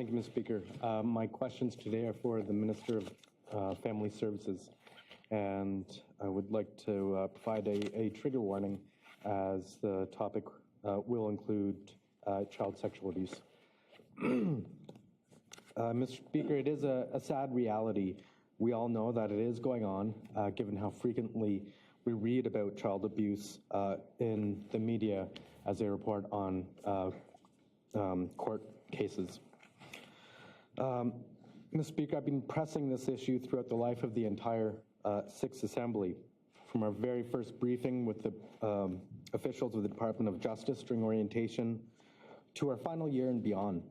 Thank you, Mr. Speaker. My questions today are for the Minister of Family Services, and I would like to provide a trigger warning as the topic will include child sexual abuse. Mr. Speaker, it is a sad reality. We all know that it is going on, given how frequently we read about child abuse in the media as they report on court cases. Mr. Speaker, I've been pressing this issue throughout the life of the entire 6th Assembly, from our very first briefing with the officials of the Department of Justice during orientation to our final year and beyond.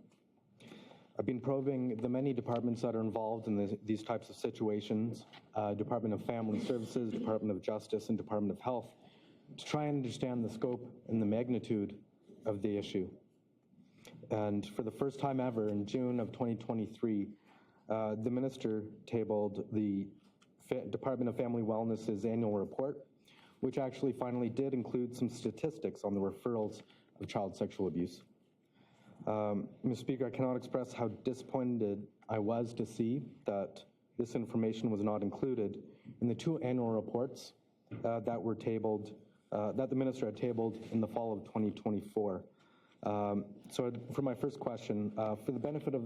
I've been probing the many departments that are involved in these types of situations, Department of Family Services, Department of Justice, and Department of Health, to try and understand the scope and the magnitude of the issue. And for the first time ever, in June of 2023, the Minister tabled the Department of Family Wellness's annual report, which actually finally did include some statistics on the referrals of child sexual abuse. Mr. Speaker, I cannot express how disappointed I was to see that this information was not included in the 2 annual reports that were tabled, that the Minister had tabled in the fall of 2024. So for my first question, for the benefit of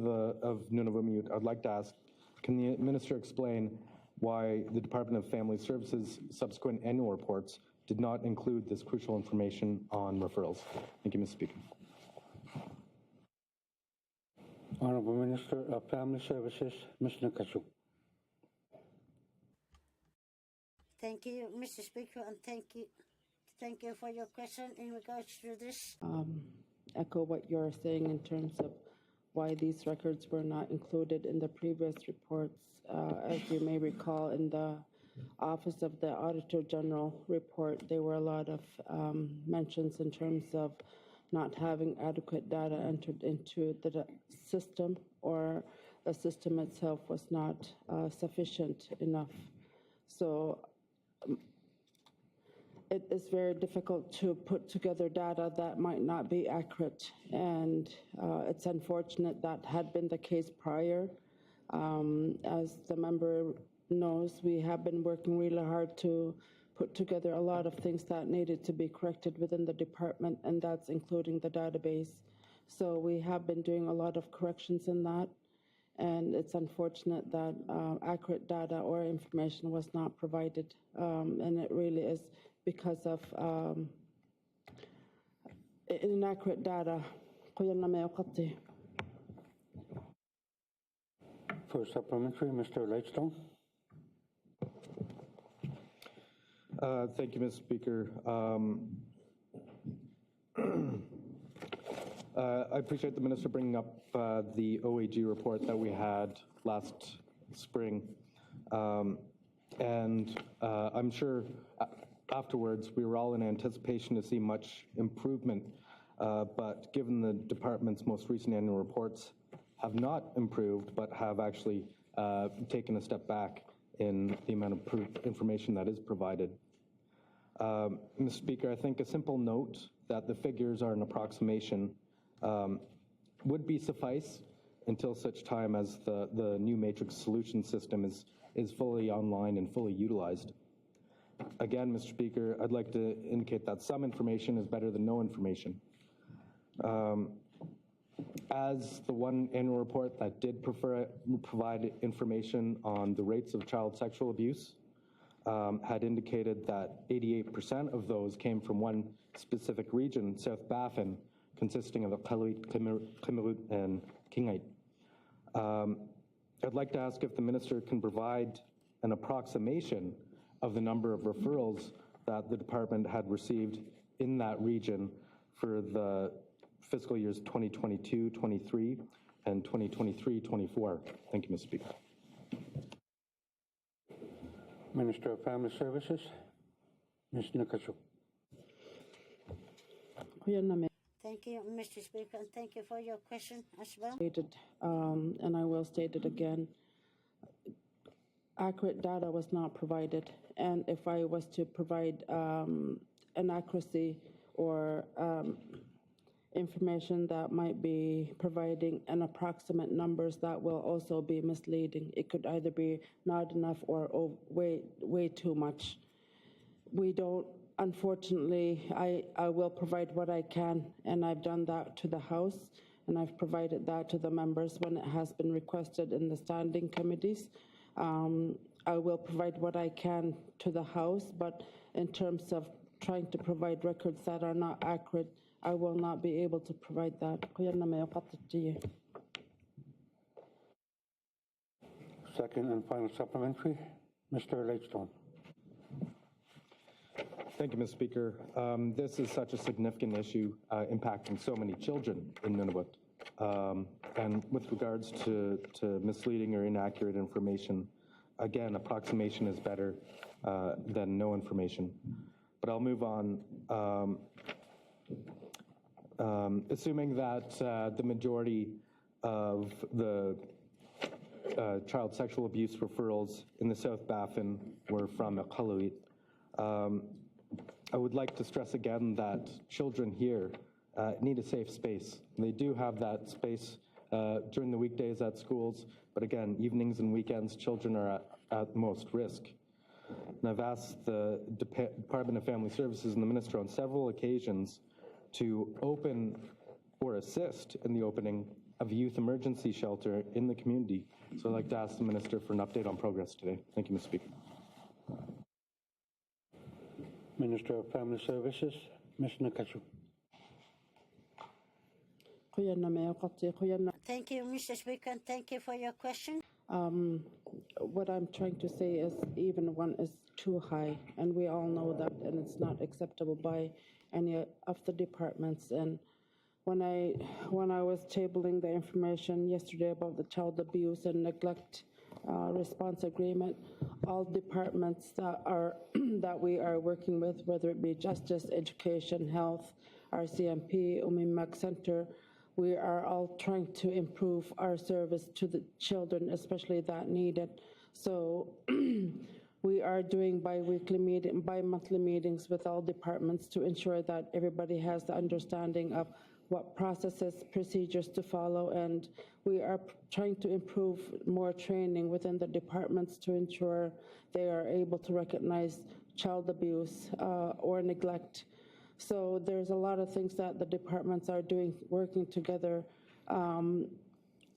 Nunavummiut, I'd like to ask, can the Minister explain why the Department of Family Services subsequent annual reports did not include this crucial information on referrals? Thank you, Mr. Speaker. Honourable Minister of Family Services, Ms. Nakasuk. Thank you, Mr. Speaker, and thank you for your question in regards to this. Echo what you're saying in terms of why these records were not included in the previous reports. As you may recall, in the Office of the Auditor General report, there were a lot of mentions in terms of not having adequate data entered into the system, or the system itself was not sufficient enough. So it is very difficult to put together data that might not be accurate, and it's unfortunate that had been the case prior. As the member knows, we have been working really hard to put together a lot of things that needed to be corrected within the department, and that's including the database. So we have been doing a lot of corrections in that, and it's unfortunate that accurate data or information was not provided, and it really is because of inaccurate data. For supplementary, Mr. Lightstone. Thank you, Mr. Speaker. I appreciate the Minister bringing up the OAG report that we had last spring. And I'm sure afterwards we were all in anticipation to see much improvement, but given the department's most recent annual reports have not improved, but have actually taken a step back in the amount of information that is provided. Mr. Speaker, I think a simple note that the figures are an approximation would be suffice until such time as the new matrix solution system is fully online and fully utilized. Again, Mr. Speaker, I'd like to indicate that some information is better than no information. As the one annual report that did provide information on the rates of child sexual abuse had indicated that 88% of those came from one specific region, South Baffin, consisting of Qaluit, Klimarut, and Kingite. I'd like to ask if the Minister can provide an approximation of the number of referrals that the department had received in that region for the fiscal years 2022-23 and 2023-24. Thank you, Mr. Speaker. Minister of Family Services, Ms. Nakasuk. Thank you, Mr. Speaker, and thank you for your question as well. And I will state it again. Accurate data was not provided, and if I was to provide an accuracy or information that might be providing an approximate numbers that will also be misleading. It could either be not enough or way too much. We don't, unfortunately, I will provide what I can, and I've done that to the House, and I've provided that to the members when it has been requested in the standing committees. I will provide what I can to the House, but in terms of trying to provide records that are not accurate, I will not be able to provide that. Second and final supplementary, Mr. Lightstone. Thank you, Mr. Speaker. This is such a significant issue impacting so many children in Nunavut. And with regards to misleading or inaccurate information, again, approximation is better than no information. But I'll move on. Assuming that the majority of the child sexual abuse referrals in the South Baffin were from Iqaluit, I would like to stress again that children here need a safe space. They do have that space during the weekdays at schools, but again, evenings and weekends, children are at most risk. And I've asked the Department of Family Services and the Minister on several occasions to open or assist in the opening of a youth emergency shelter in the community. So I'd like to ask the Minister for an update on progress today. Thank you, Mr. Speaker. Minister of Family Services, Ms. Nakachu. Thank you, Mr. Speaker, and thank you for your question. What I'm trying to say is even one is too high, and we all know that, and it's not acceptable by any of the departments. And when I was tabling the information yesterday about the child abuse and neglect response agreement, all departments that we are working with, whether it be justice, education, health, RCMP, Umimak Center, we are all trying to improve our service to the children, especially that need it. So we are doing bi-monthly meetings with all departments to ensure that everybody has the understanding of what processes, procedures to follow, and we are trying to improve more training within the departments to ensure they are able to recognize child abuse or neglect. So there's a lot of things that the departments are doing, working together, and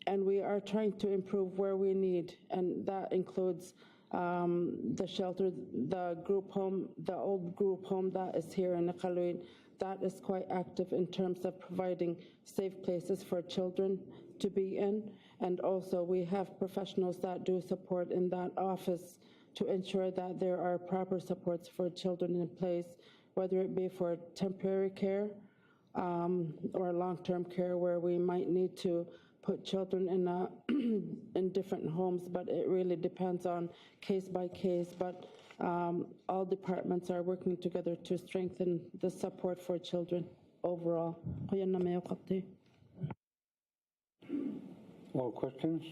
we are trying to improve where we need, and that includes the shelter, the group home, the old group home that is here in Iqaluit. That is quite active in terms of providing safe places for children to be in, and also we have professionals that do support in that office to ensure that there are proper supports for children in place, whether it be for temporary care or long-term care where we might need to put children in different homes, but it really depends on case by case. But all departments are working together to strengthen the support for children overall. All questions?